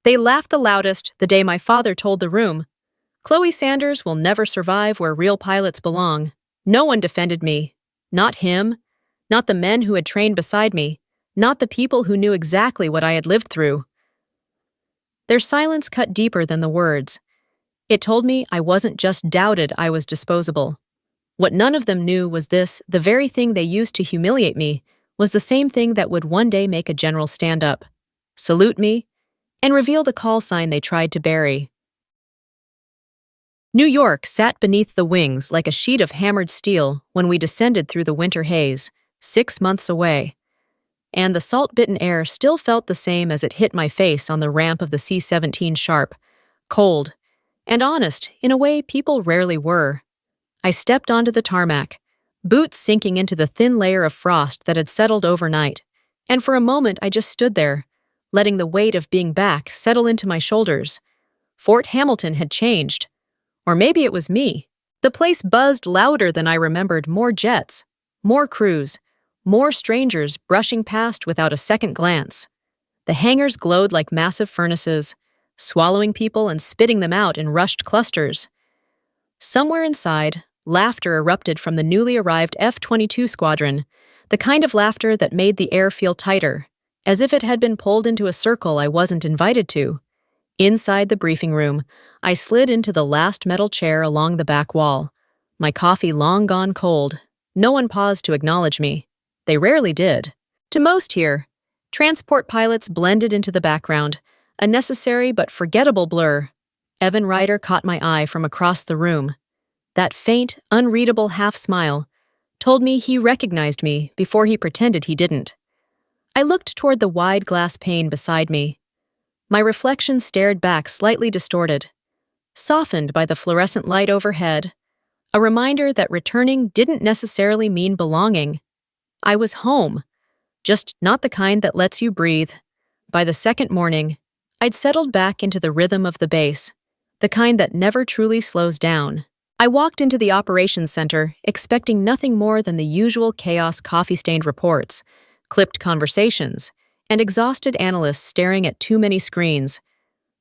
They laughed the loudest the day my father told the room, "Chloe Sanders will never survive where real pilots belong." No one defended me. Not him. Not the men who had trained beside me. Not the people who knew exactly what I had lived through. Their silence cut deeper than the words. It told me I wasn't just doubted, I was disposable. What none of them knew was this: the very thing they used to humiliate me was the same thing that would one day make a general stand up, salute me, and reveal the call sign they tried to bury. New York sat beneath the wings like a sheet of hammered steel when we descended through the winter haze, 6 months away. And the salt-bitten air still felt the same as it hit my face on the ramp of the C-17 Sharp, cold, and honest in a way people rarely were. I stepped onto the tarmac, boots sinking into the thin layer of frost that had settled overnight, and for a moment I just stood there, letting the weight of being back settle into my shoulders. Fort Hamilton had changed. Or maybe it was me. The place buzzed louder than I remembered, more jets, more crews, more strangers brushing past without a second glance. The hangars glowed like massive furnaces, swallowing people and spitting them out in rushed clusters. Somewhere inside, laughter erupted from the newly arrived F-22 squadron, the kind of laughter that made the air feel tighter, as if it had been pulled into a circle I wasn't invited to. Inside the briefing room, I slid into the last metal chair along the back wall. My coffee long gone cold. No one paused to acknowledge me. They rarely did. To most here, transport pilots blended into the background, a necessary but forgettable blur. Evan Ryder caught my eye from across the room. That faint, unreadable half-smile told me he recognized me before he pretended he didn't. I looked toward the wide glass pane beside me. My reflection stared back, slightly distorted, softened by the fluorescent light overhead, a reminder that returning didn't necessarily mean belonging. I was home, just not the kind that lets you breathe. By the second morning, I'd settled back into the rhythm of the base, the kind that never truly slows down. I walked into the operations center, expecting nothing more than the usual chaos: coffee-stained reports, clipped conversations, and exhausted analysts staring at too many screens.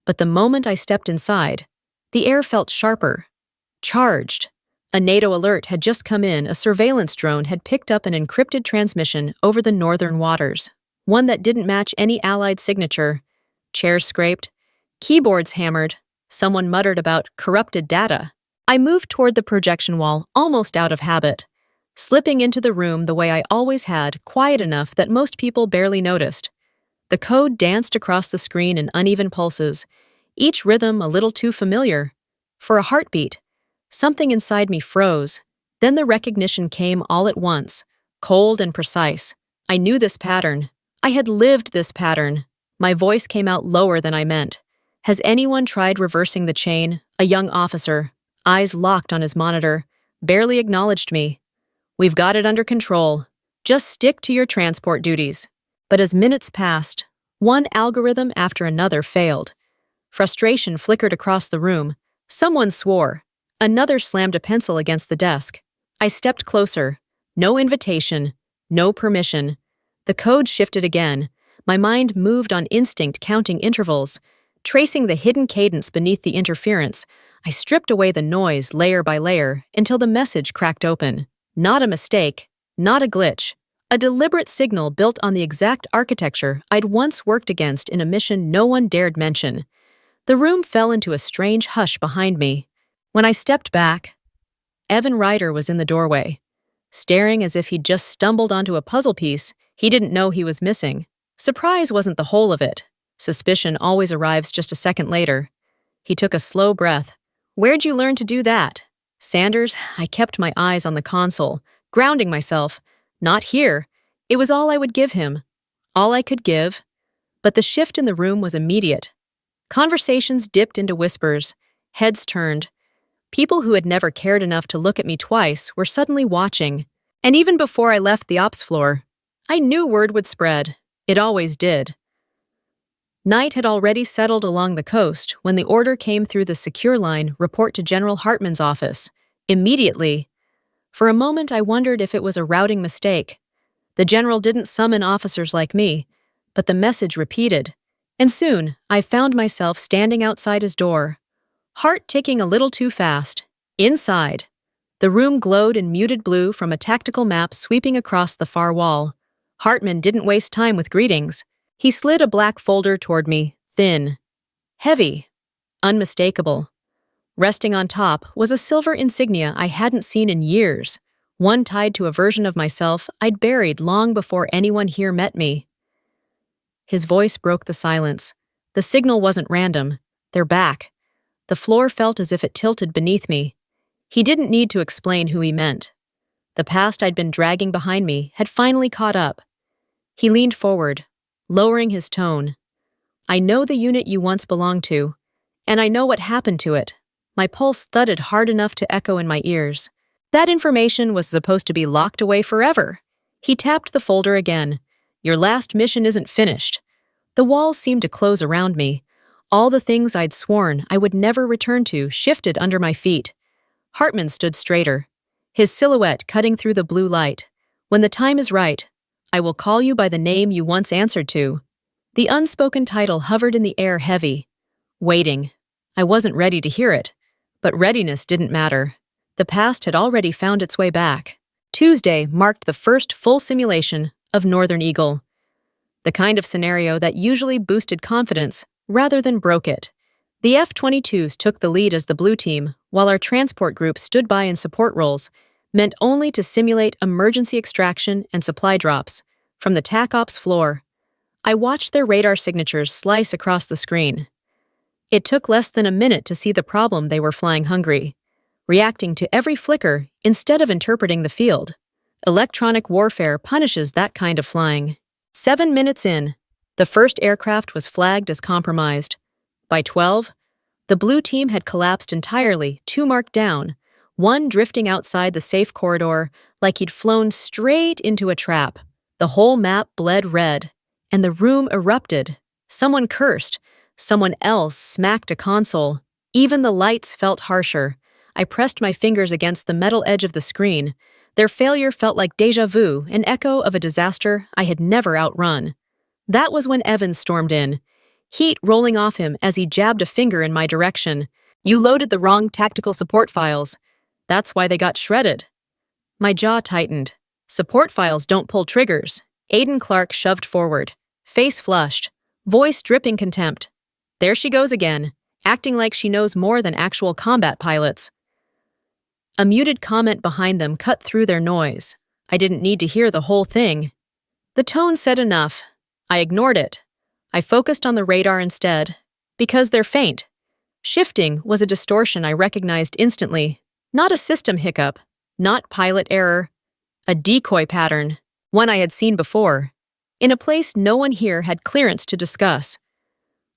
But the moment I stepped inside, the air felt sharper, charged. A NATO alert had just come in. A surveillance drone had picked up an encrypted transmission over the northern waters, one that didn't match any Allied signature. Chairs scraped, keyboards hammered, someone muttered about corrupted data. I moved toward the projection wall, almost out of habit, slipping into the room the way I always had, quiet enough that most people barely noticed. The code danced across the screen in uneven pulses, each rhythm a little too familiar. For a heartbeat, something inside me froze. Then the recognition came all at once, cold and precise. I knew this pattern. I had lived this pattern. My voice came out lower than I meant. Has anyone tried reversing the chain? A young officer, eyes locked on his monitor, barely acknowledged me. We've got it under control. Just stick to your transport duties. But as minutes passed, one algorithm after another failed. Frustration flickered across the room. Someone swore. Another slammed a pencil against the desk. I stepped closer. No invitation. No permission. The code shifted again. My mind moved on instinct, counting intervals, tracing the hidden cadence beneath the interference. I stripped away the noise layer by layer until the message cracked open. Not a mistake. Not a glitch. A deliberate signal built on the exact architecture I'd once worked against in a mission no one dared mention. The room fell into a strange hush behind me. When I stepped back, Evan Ryder was in the doorway, staring as if he'd just stumbled onto a puzzle piece he didn't know he was missing. Surprise wasn't the whole of it. Suspicion always arrives just a second later. He took a slow breath. "Where'd you learn to do that?" "Sanders." I kept my eyes on the console, grounding myself. Not here. It was all I would give him. All I could give. But the shift in the room was immediate. Conversations dipped into whispers. Heads turned. People who had never cared enough to look at me twice were suddenly watching. And even before I left the ops floor, I knew word would spread. It always did. Night had already settled along the coast when the order came through the secure line: report to General Hartman's office. Immediately. For a moment I wondered if it was a routing mistake. The general didn't summon officers like me, but the message repeated. And soon, I found myself standing outside his door, heart ticking a little too fast. Inside, the room glowed in muted blue from a tactical map sweeping across the far wall. Hartman didn't waste time with greetings. He slid a black folder toward me, thin, heavy, unmistakable. Resting on top was a silver insignia I hadn't seen in years, one tied to a version of myself I'd buried long before anyone here met me. His voice broke the silence. The signal wasn't random. They're back. The floor felt as if it tilted beneath me. He didn't need to explain who he meant. The past I'd been dragging behind me had finally caught up. He leaned forward, lowering his tone. I know the unit you once belonged to, and I know what happened to it. My pulse thudded hard enough to echo in my ears. That information was supposed to be locked away forever. He tapped the folder again. Your last mission isn't finished. The walls seemed to close around me. All the things I'd sworn I would never return to shifted under my feet. Hartman stood straighter, his silhouette cutting through the blue light. When the time is right, I will call you by the name you once answered to. The unspoken title hovered in the air heavy. Waiting. I wasn't ready to hear it. But readiness didn't matter. The past had already found its way back. Tuesday marked the first full simulation of Northern Eagle, the kind of scenario that usually boosted confidence rather than broke it. The F-22s took the lead as the blue team, while our transport group stood by in support roles, meant only to simulate emergency extraction and supply drops from the TAC Ops floor. I watched their radar signatures slice across the screen. It took less than a minute to see the problem they were flying hungry, reacting to every flicker instead of interpreting the field. Electronic warfare punishes that kind of flying. 7 minutes in, the first aircraft was flagged as compromised. By 12, the blue team had collapsed entirely, 2 marked down, one drifting outside the safe corridor like he'd flown straight into a trap. The whole map bled red, and the room erupted. Someone cursed. Someone else smacked a console. Even the lights felt harsher. I pressed my fingers against the metal edge of the screen. Their failure felt like déjà vu, an echo of a disaster I had never outrun. That was when Evans stormed in, heat rolling off him as he jabbed a finger in my direction. You loaded the wrong tactical support files. That's why they got shredded. My jaw tightened. Support files don't pull triggers. Aiden Clark shoved forward, face flushed, voice dripping contempt. There she goes again, acting like she knows more than actual combat pilots. A muted comment behind them cut through their noise. I didn't need to hear the whole thing. The tone said enough. I ignored it. I focused on the radar instead, because they're faint. Shifting was a distortion I recognized instantly, not a system hiccup, not pilot error, a decoy pattern, one I had seen before, in a place no one here had clearance to discuss.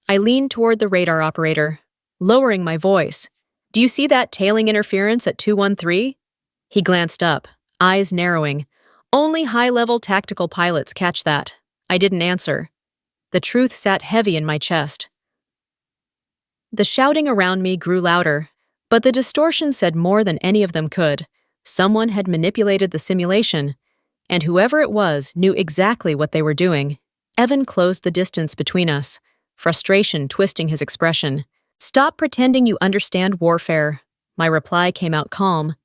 I leaned toward the radar operator, lowering my voice. Do you see that tailing interference at 213? He glanced up, eyes narrowing. Only high-level tactical pilots catch that. I didn't answer. The truth sat heavy in my chest. The shouting around me grew louder, but the distortion said more than any of them could. Someone had manipulated the simulation, and whoever it was knew exactly what they were doing. Evan closed the distance between us, frustration twisting his expression. Stop pretending you understand warfare. My reply came out calm.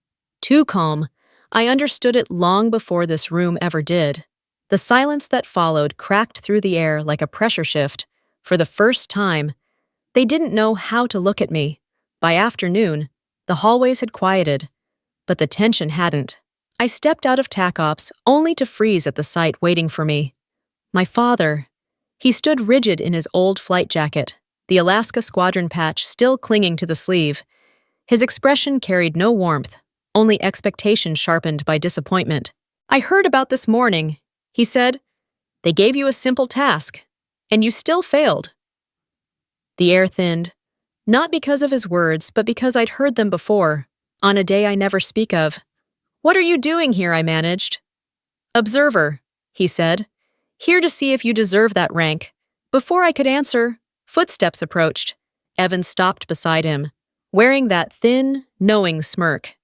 Too calm. I understood it long before this room ever did. The silence that followed cracked through the air like a pressure shift. For the first time, they didn't know how to look at me. By afternoon, the hallways had quieted, but the tension hadn't. I stepped out of TAC Ops only to freeze at the sight waiting for me. My father. He stood rigid in his old flight jacket, the Alaska Squadron patch still clinging to the sleeve. His expression carried no warmth, only expectation sharpened by disappointment. I heard about this morning, he said. They gave you a simple task, and you still failed. The air thinned, not because of his words, but because I'd heard them before, on a day I never speak of. What are you doing here? I managed. Observer, he said. Here to see if you deserve that rank. Before I could answer, footsteps approached. Evan stopped beside him, wearing that thin, knowing smirk.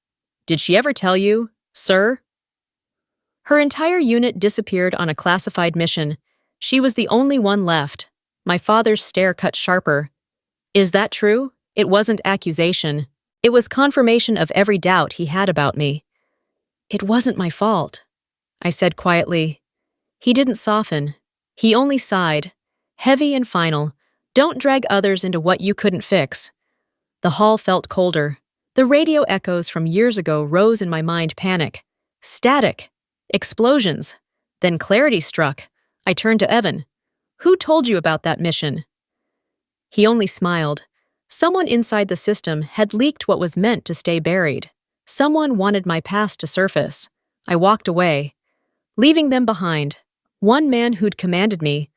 Did she ever tell you, sir? Her entire unit disappeared on a classified mission. She was the only one left. My father's stare cut sharper. Is that true? It wasn't accusation. It was confirmation of every doubt he had about me. It wasn't my fault, I said quietly. He didn't soften. He only sighed, heavy and final. Don't drag others into what you couldn't fix. The hall felt colder. The radio echoes from years ago rose in my mind, panic. Static. Explosions. Then clarity struck. I turned to Evan. Who told you about that mission? He only smiled. Someone inside the system had leaked what was meant to stay buried. Someone wanted my past to surface. I walked away, leaving them behind. One man who'd commanded me,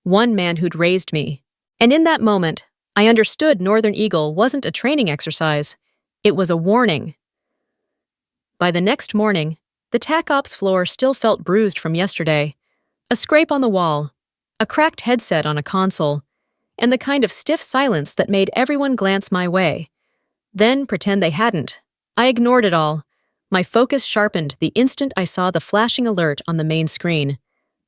one man who'd raised me. And in that moment, I understood Northern Eagle wasn't a training exercise. It was a warning. By the next morning, the TAC Ops floor still felt bruised from yesterday. A scrape on the wall, a cracked headset on a console, and the kind of stiff silence that made everyone glance my way. Then pretend they hadn't. I ignored it all. My focus sharpened the instant I saw the flashing alert on the main screen.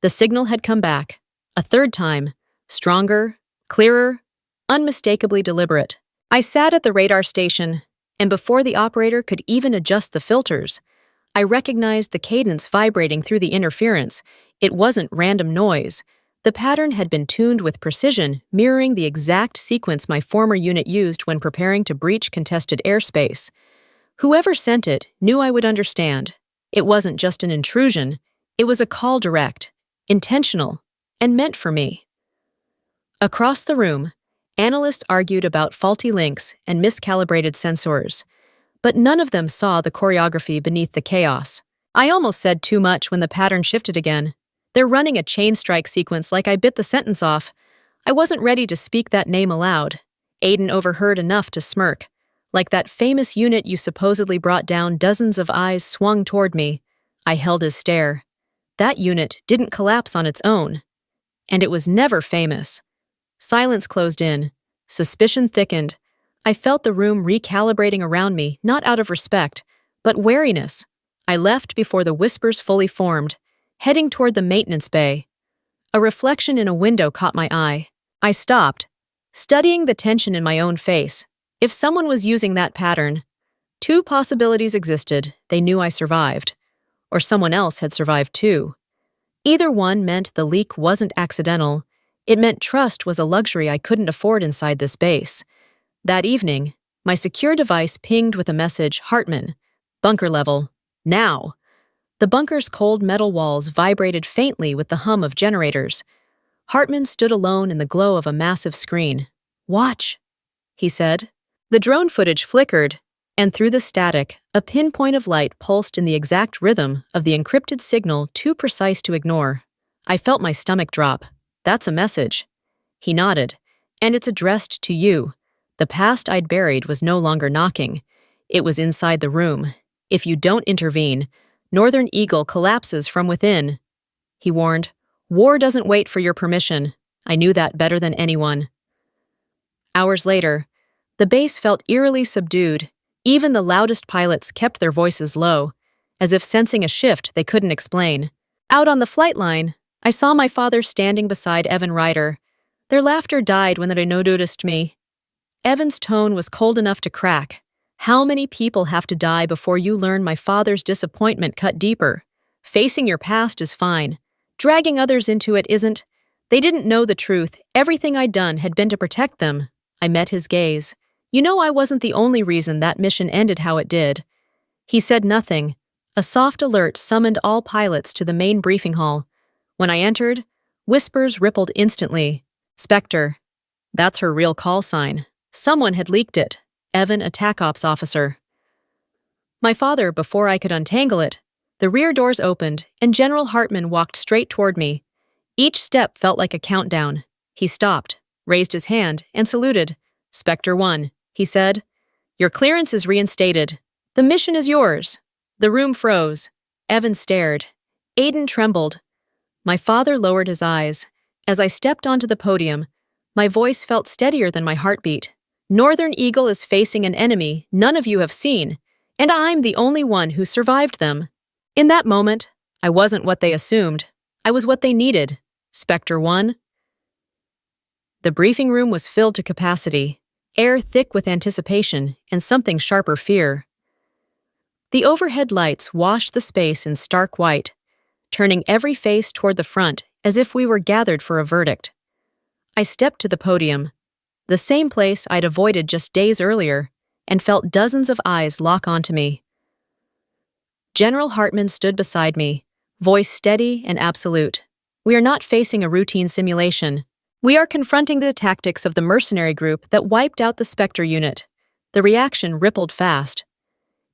The signal had come back. A third time. Stronger, clearer, unmistakably deliberate. I sat at the radar station, and before the operator could even adjust the filters, I recognized the cadence vibrating through the interference. It wasn't random noise. The pattern had been tuned with precision, mirroring the exact sequence my former unit used when preparing to breach contested airspace. Whoever sent it knew I would understand. It wasn't just an intrusion. It was a call direct, intentional, and meant for me. Across the room, analysts argued about faulty links and miscalibrated sensors, but none of them saw the choreography beneath the chaos. I almost said too much when the pattern shifted again. They're running a chain strike sequence like I bit the sentence off. I wasn't ready to speak that name aloud. Aiden overheard enough to smirk. Like that famous unit you supposedly brought down, dozens of eyes swung toward me. I held his stare. That unit didn't collapse on its own. And it was never famous. Silence closed in. Suspicion thickened. I felt the room recalibrating around me, not out of respect, but wariness. I left before the whispers fully formed, heading toward the maintenance bay. A reflection in a window caught my eye. I stopped, studying the tension in my own face. If someone was using that pattern, two possibilities existed. They knew I survived, or someone else had survived too. Either one meant the leak wasn't accidental. It meant trust was a luxury I couldn't afford inside this base. That evening, my secure device pinged with a message, Hartman, bunker level, now. The bunker's cold metal walls vibrated faintly with the hum of generators. Hartman stood alone in the glow of a massive screen. Watch, he said. The drone footage flickered, and through the static, a pinpoint of light pulsed in the exact rhythm of the encrypted signal too precise to ignore. I felt my stomach drop. That's a message. He nodded. And it's addressed to you. The past I'd buried was no longer knocking. It was inside the room. If you don't intervene, Northern Eagle collapses from within. He warned, war doesn't wait for your permission. I knew that better than anyone. Hours later, the base felt eerily subdued. Even the loudest pilots kept their voices low, as if sensing a shift they couldn't explain. Out on the flight line, I saw my father standing beside Evan Ryder. Their laughter died when they noticed me. Evan's tone was cold enough to crack. How many people have to die before you learn? My father's disappointment cut deeper. Facing your past is fine. Dragging others into it isn't. They didn't know the truth. Everything I'd done had been to protect them. I met his gaze. You know, I wasn't the only reason that mission ended how it did. He said nothing. A soft alert summoned all pilots to the main briefing hall. When I entered, whispers rippled instantly. Specter. That's her real call sign. Someone had leaked it. Evan, a TAC Ops officer. My father, before I could untangle it, the rear doors opened and General Hartman walked straight toward me. Each step felt like a countdown. He stopped, raised his hand, and saluted. Specter One, he said. Your clearance is reinstated. The mission is yours. The room froze. Evan stared. Aiden trembled. My father lowered his eyes. As I stepped onto the podium, my voice felt steadier than my heartbeat. Northern Eagle is facing an enemy none of you have seen, and I'm the only one who survived them. In that moment, I wasn't what they assumed. I was what they needed. Specter One. The briefing room was filled to capacity, air thick with anticipation and something sharper fear. The overhead lights washed the space in stark white, turning every face toward the front as if we were gathered for a verdict. I stepped to the podium, the same place I'd avoided just days earlier, and felt dozens of eyes lock onto me. General Hartman stood beside me, voice steady and absolute. We are not facing a routine simulation. We are confronting the tactics of the mercenary group that wiped out the Specter unit. The reaction rippled fast.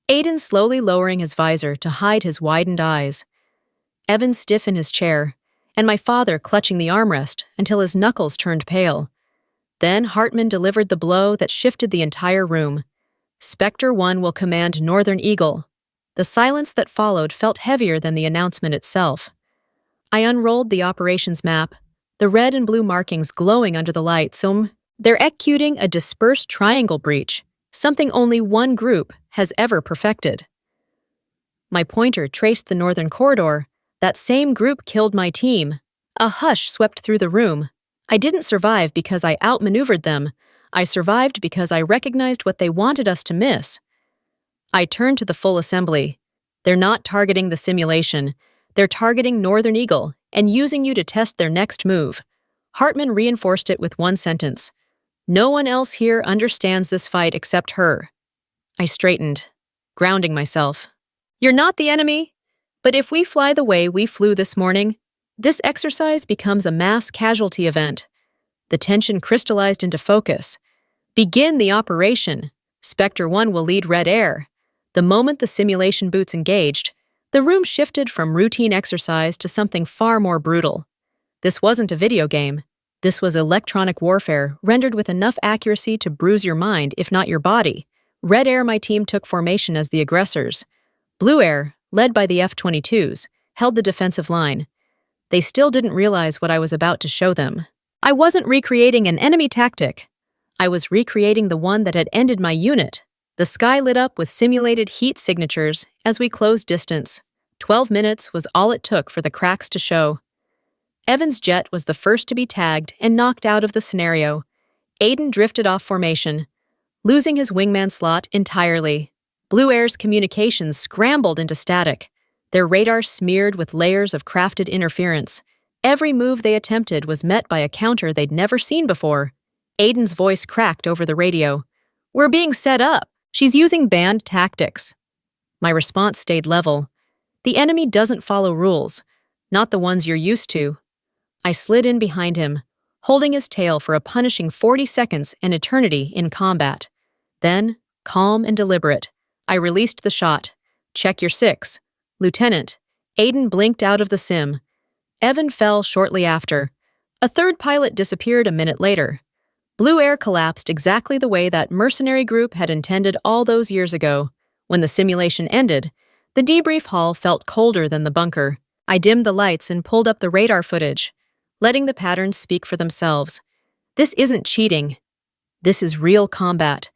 Aiden slowly lowering his visor to hide his widened eyes. Evan stiff in his chair, and my father clutching the armrest until his knuckles turned pale. Then Hartman delivered the blow that shifted the entire room. Specter One will command Northern Eagle. The silence that followed felt heavier than the announcement itself. I unrolled the operations map, the red and blue markings glowing under the lights. They're executing a dispersed triangle breach, something only one group has ever perfected. My pointer traced the northern corridor. That same group killed my team. A hush swept through the room. I didn't survive because I outmaneuvered them. I survived because I recognized what they wanted us to miss. I turned to the full assembly. They're not targeting the simulation. They're targeting Northern Eagle and using you to test their next move. Hartman reinforced it with one sentence. No one else here understands this fight except her. I straightened, grounding myself. You're not the enemy. But if we fly the way we flew this morning, this exercise becomes a mass casualty event. The tension crystallized into focus. Begin the operation. Specter One will lead Red Air. The moment the simulation boots engaged, the room shifted from routine exercise to something far more brutal. This wasn't a video game. This was electronic warfare rendered with enough accuracy to bruise your mind, if not your body. Red Air, my team, took formation as the aggressors. Blue Air, led by the F-22s, held the defensive line. They still didn't realize what I was about to show them. I wasn't recreating an enemy tactic. I was recreating the one that had ended my unit. The sky lit up with simulated heat signatures as we closed distance. 12 minutes was all it took for the cracks to show. Evan's jet was the first to be tagged and knocked out of the scenario. Aiden drifted off formation, losing his wingman slot entirely. Blue Air's communications scrambled into static, their radar smeared with layers of crafted interference. Every move they attempted was met by a counter they'd never seen before. Aiden's voice cracked over the radio. We're being set up. She's using banned tactics. My response stayed level. The enemy doesn't follow rules, not the ones you're used to. I slid in behind him, holding his tail for a punishing 40 seconds an eternity in combat. Then, calm and deliberate, I released the shot. Check your 6. Lieutenant. Aiden blinked out of the sim. Evan fell shortly after. A third pilot disappeared a minute later. Blue Air collapsed exactly the way that mercenary group had intended all those years ago. When the simulation ended, the debrief hall felt colder than the bunker. I dimmed the lights and pulled up the radar footage, letting the patterns speak for themselves. This isn't cheating. This is real combat.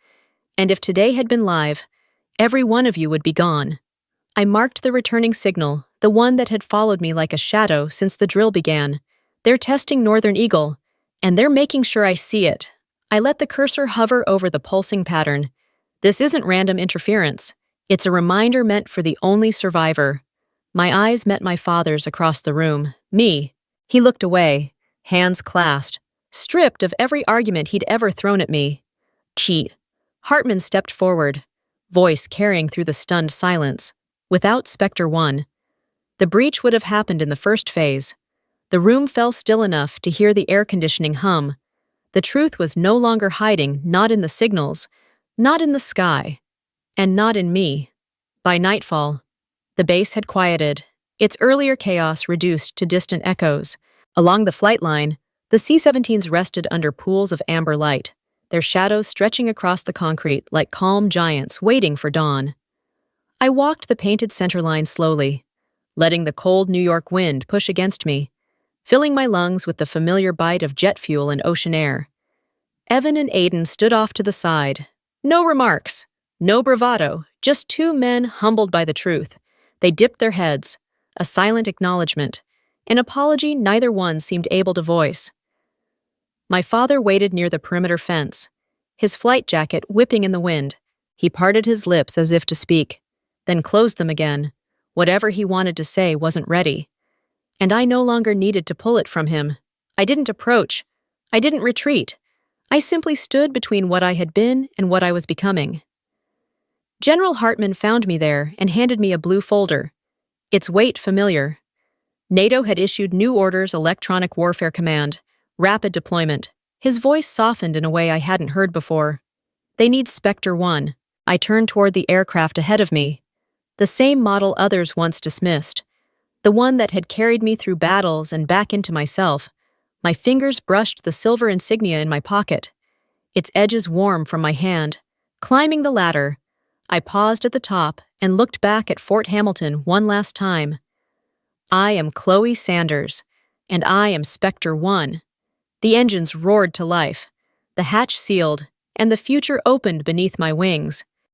And if today had been live, every one of you would be gone. I marked the returning signal, the one that had followed me like a shadow since the drill began. They're testing Northern Eagle, and they're making sure I see it. I let the cursor hover over the pulsing pattern. This isn't random interference. It's a reminder meant for the only survivor. My eyes met my father's across the room. Me. He looked away, hands clasped, stripped of every argument he'd ever thrown at me. Cheat. Hartman stepped forward, voice carrying through the stunned silence. Without Specter One, the breach would have happened in the first phase. The room fell still enough to hear the air conditioning hum. The truth was no longer hiding, not in the signals, not in the sky, and not in me. By nightfall, the base had quieted, its earlier chaos reduced to distant echoes. Along the flight line, the C-17s rested under pools of amber light, their shadows stretching across the concrete like calm giants waiting for dawn. I walked the painted centerline slowly, letting the cold New York wind push against me, filling my lungs with the familiar bite of jet fuel and ocean air. Evan and Aiden stood off to the side. No remarks, no bravado, just two men humbled by the truth. They dipped their heads, a silent acknowledgement, an apology neither one seemed able to voice. My father waited near the perimeter fence, his flight jacket whipping in the wind. He parted his lips as if to speak, then closed them again. Whatever he wanted to say wasn't ready. And I no longer needed to pull it from him. I didn't approach. I didn't retreat. I simply stood between what I had been and what I was becoming. General Hartman found me there and handed me a blue folder. Its weight familiar. NATO had issued New Orders Electronic Warfare Command, Rapid Deployment. His voice softened in a way I hadn't heard before. They need Specter One. I turned toward the aircraft ahead of me. The same model others once dismissed. The one that had carried me through battles and back into myself. My fingers brushed the silver insignia in my pocket, its edges warm from my hand. Climbing the ladder, I paused at the top and looked back at Fort Hamilton one last time. I am Chloe Sanders, and I am Specter One. The engines roared to life, the hatch sealed, and the future opened beneath my wings.